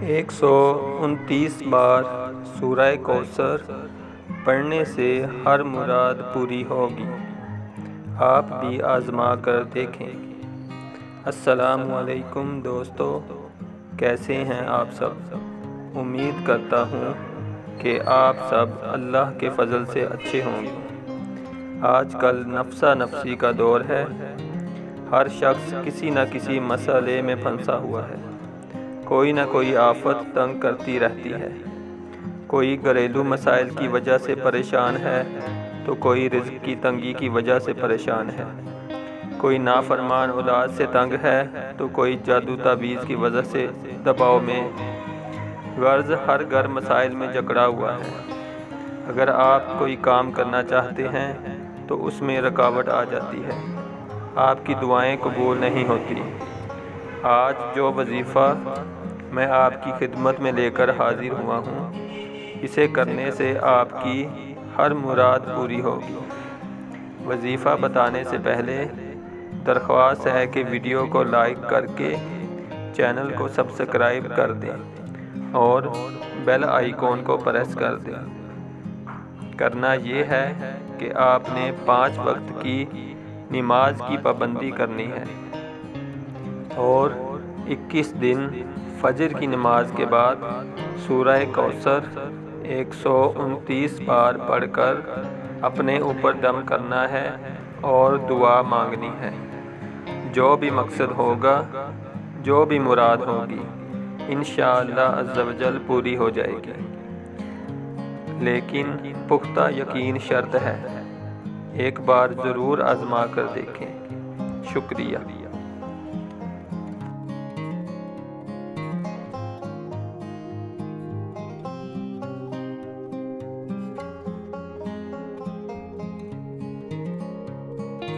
129 بار سورہ کوثر پڑھنے سے ہر مراد پوری ہوگی۔ آپ بھی آزما کر دیکھیں۔ السلام علیکم دوستو، کیسے ہیں آپ سب؟ امید کرتا ہوں کہ آپ سب اللہ کے فضل سے اچھے ہوں گے۔ آج کل نفسا نفسی کا دور ہے۔ ہر شخص کسی نہ کسی مسئلے میں پھنسا ہوا ہے۔ کوئی نہ کوئی آفت تنگ کرتی رہتی ہے۔ کوئی گھریلو مسائل کی وجہ سے پریشان ہے تو کوئی رزق کی تنگی کی وجہ سے پریشان ہے۔ کوئی نافرمان اولاد سے تنگ ہے تو کوئی جادو تعویذ کی وجہ سے دباؤ میں۔ غرض ہر گھر مسائل میں جکڑا ہوا ہے۔ اگر آپ کوئی کام کرنا چاہتے ہیں تو اس میں رکاوٹ آ جاتی ہے۔ آپ کی دعائیں قبول نہیں ہوتی۔ آج جو وظیفہ میں آپ کی خدمت میں لے کر حاضر ہوا ہوں، اسے کرنے سے آپ کی ہر مراد پوری ہوگی۔ وظیفہ بتانے سے پہلے درخواست ہے کہ ویڈیو کو لائک کر کے چینل کو سبسکرائب کر دیں اور بیل آئیکن کو پریس کر دیں۔ کرنا یہ ہے کہ آپ نے 5 وقت کی نماز کی پابندی کرنی ہے اور 21 دن فجر کی نماز کے بعد سورہ کوثر 129 بار پڑھ کر اپنے اوپر دم کرنا ہے اور دعا مانگنی ہے۔ جو بھی مقصد ہوگا، جو بھی مراد ہوگی، انشاءاللہ عز و جل پوری ہو جائے گی۔ لیکن پختہ یقین شرط ہے۔ ایک بار ضرور آزما کر دیکھیں۔ شکریہ۔